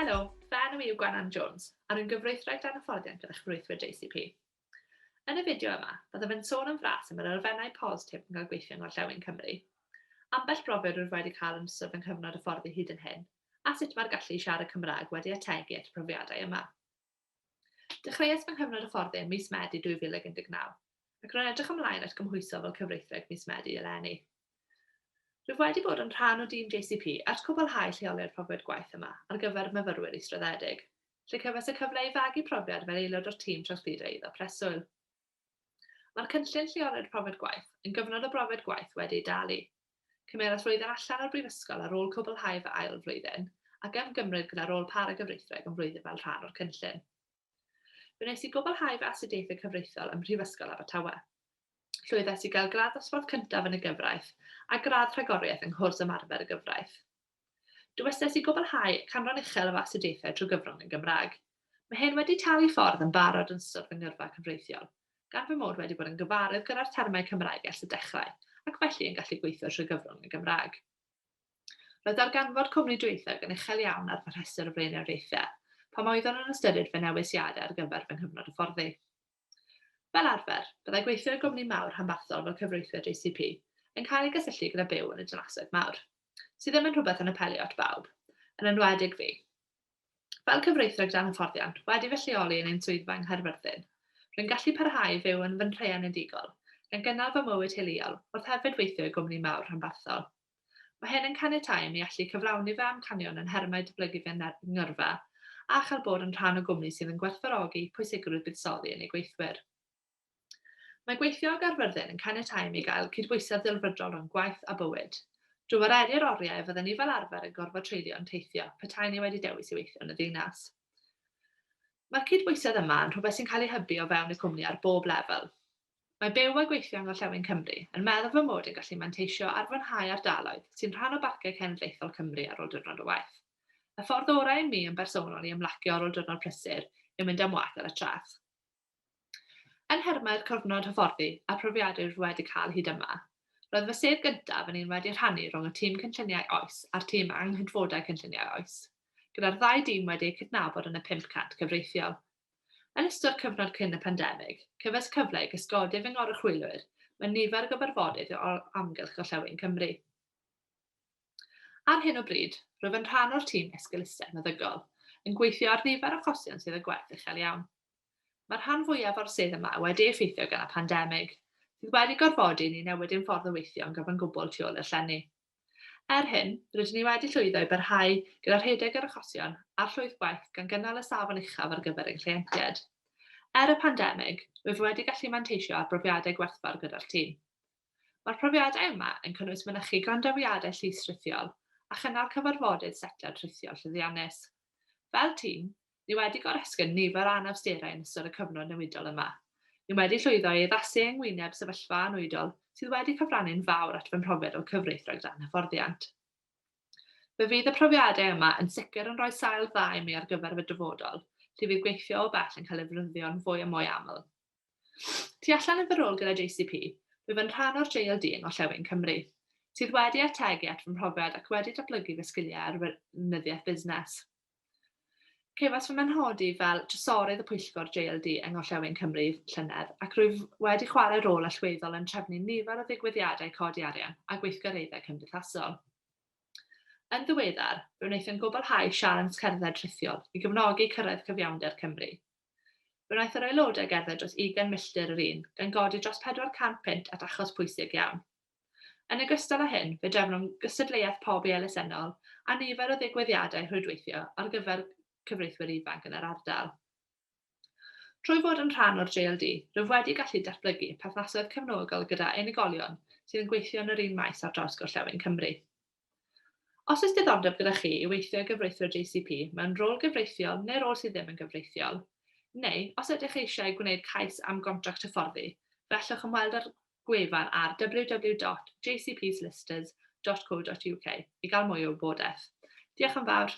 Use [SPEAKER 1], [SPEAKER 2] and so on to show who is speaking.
[SPEAKER 1] Helo, fe enw i yw Gwennan Jones, a rwy'n gyfreithiwr dan Hyfforddiant gyda Cyfreithwyr JCP. Yn y fideo yma, byddaf yn sôn yn fras am yr elfennau positif yn cael gweithio yng Ngorllewin Cymru, ambell brofiad rwy'n wedi cael yn ystod yn cyfnod hyfforddi hyd yn hyn, a sut mae'r gallu siarad Cymraeg wedi ategu at y profiadau yma. Dechreuais fy nghyfnod hyfforddi ym mis Medi 2019, ac rwy'n edrych ymlaen at gymhwyso fel cyfreithwyr mis Medi eleni. Rwyf wedi bod yn rhan o dîm JCP at cwblhau lleoliad profiad gwaith yma ar gyfer myfyrwyr israddedig, lle cyfes y cyfle i fagu profiad fel aelod o'r tîm trafodidau iddo preswyl. Mae'r cynllun lleoliad profiad gwaith yn gyfnod o brofiad gwaith wedi ei dalu. Cymerodd flwyddyn allan o'r brifysgol ar ôl cwblhau fy ail flwyddyn, ac ymgymryd gyda'r rôl paragyfreithiwr yn flwyddyn fel rhan o'r cynllun. Fe wnes i gwblhau fy astudiaethau cyfreithiol ym Mhrifysgol Abertawe. Llwyddais i gael gradd dosbarth cyntaf yn y gyfraith a gradd rhagoriaeth yng nghwrs ymarfer y gyfraith. Dywesais i gwblhau canran uchel o astudiaethau trwy gyfrwng yn Gymraeg. Mae hyn wedi talu ffordd yn barod yn ystod fy ngyrfa cyfreithiol, gan fy mod wedi bod yn gyfarwydd gyda'r termau Cymraeg ers y dechrau, ac felly yn gallu gweithio trwy gyfrwng yn Gymraeg. Roedd darganfod cwmni dwyieithog yn uchel iawn ar fy rhestr o blaenoriaethau, pam oeddwn yn ystyried fy newisiadau ar gyfer fy nghyfnod hyfforddi. Fel arfer, byddai gweithio y gwmni mawr rhanbarthol fel cyfreithwyr JCP yn cael ei gysylltu gyda byw yn y dinasoedd mawr, sydd ddim yn rhywbeth yn apelio at bawb, yn enwedig fi. Fel cyfreithwyr dan Hyfforddiant wedi fy lleoli yn ein swyddfa yng Nghaerfyrddin, rwy'n gallu parhau fyw yn fy nhrean unigol, gan gynnal fy mywyd teuluol wrth hefyd weithio i gwmni mawr rhanbarthol. Mae hyn yn caniatáu i mi allu cyflawni fy amcanion yn nhermau datblygu fy ngyrfa a chael bod yn rhan o gwmni sydd yn gwerthfawrogi pwysigrwydd buddsoddi yn ei gweithwyr. Mae gweithio o Gaerfyrddin yn caniatáu i mi gael cydbwysedd delfrydol rhwng gwaith a bywyd. Drwy waredu'r oriau fyddwn ni fel arfer yn gorfod treulio'n teithio petai ni wedi dewis i weithio yn y ddinas. Mae'r cydbwysedd yma yn rhywbeth sy'n cael ei hybu o fewn y cwmni ar bob lefel. Mae byw a gweithio yng Ngorllewin Cymru yn meddwl fy mod yn gallu manteisio ar fwynhau ardaloedd sy'n rhan o barciau cenedlaethol Cymru ar ôl diwrnod o waith. Y ffordd orau i mi yn bersonol i ymlacio ar ôl diwrnod prysur yw mynd am waith ar y traeth. Yn nhermau'r cyfnod hyfforddi a profiadau rwy wedi cael hyd yma, roedd fy sedd gyntaf yn un wedi rhannu rhwng y tîm cynlluniau oes a'r tîm anghydfodau cynlluniau oes, gyda'r ddau dîm wedi eu cydnabod yn y 500 cyfreithiol. Yn ystod cyfnod cyn y pandemig, cyfes cyfle i gysgodi fy ngoruchwylwyr mewn nifer gyfarfodydd o amgylch Gorllewin Cymru. Ar hyn o bryd, rwyf yn rhan o'r tîm esgilistau meddygol, yn gweithio ar nifer o achosion sydd yn gwerth uchel iawn. Mae'r rhan fwyaf o'r sedd yma wedi effeithio gan y pandemig, sydd wedi gorfodi ni newid ein ffordd o weithio yn gyfan gwbl tu ôl i'r llenni. Hyn, rydym ni wedi llwyddo i barhau gyda rhedeg yr achosion a'r llwyth gwaith gan gynnal y safon uchaf ar gyfer ein clientiaid. Y pandemig, rwyf wedi gallu manteisio ar brofiadau gwerthfawr gyda'r tîm. Mae'r profiadau yma yn cynnwys mynychu grondawiadau llys rhithiol a chynnal cyfarfodydd setliad rhithiol llwyddiannus. Fel tîm, ni wedi goresgyn nifer o anawsterau yn ystod y cyfnod newidol yma. Ni wedi llwyddo i addasu yngwyneb sefyllfa anwydol sydd wedi cyfrannu'n fawr at fy mhrofiad o cyfreithwyr dan Hyfforddiant. Fe fydd y profiadau yma yn sicr yn rhoi sail dda i mi ar gyfer fy dyfodol, lle fydd gweithio o bell yn cael ei ddefnyddio'n fwy a mwy aml. Tu allan yn fy rôl gyda JCP, rwyf yn rhan o'r JLD yng Ngorllewin Cymru, sydd wedi ategu at fy mhrofiad ac wedi datblygu fy sgiliau ar fynyddiaeth busnes. Cefas fy menhodi fel trysorydd y pwyllgor JLD yng Ngorllewin Cymru llynedd ac rwyf wedi chwarae rôl allweddol yn trefnu nifer o ddigwyddiadau codi arian a gweithgareddau cymdeithasol. Yn ddiweddar, fe wnaethon gwblhau sialens cerdded rhithiol i gefnogi cyrraedd cyfiawnder Cymru. Fe wnaeth yr aelodau gerdded dros 20 milltir yr un, gan godi dros 400 punt at achos pwysig iawn. Yn ogystal â hyn, fe drefnwn gystadleuaeth pob i elusennol a nifer o ddigwyddiadau rhwydweithio ar gyfer cyfreithwyr ifanc yn yr ardal. Trwy fod yn rhan o'r JLD, rwyf wedi gallu datblygu perthnasoedd cefnogol gyda unigolion sydd yn gweithio yn yr un maes ar draws Gorllewin Cymru. Os oes diddordeb gyda chi i weithio gyfreithwyr JCP mewn rôl gyfreithiol neu rôl sydd ddim yn gyfreithiol, neu os ydych eisiau gwneud cais am gontract hyfforddi, gallwch ymweld â'r gwefan ar www.jcpsolicitors.co.uk i gael mwy o wybodaeth. Diolch yn fawr.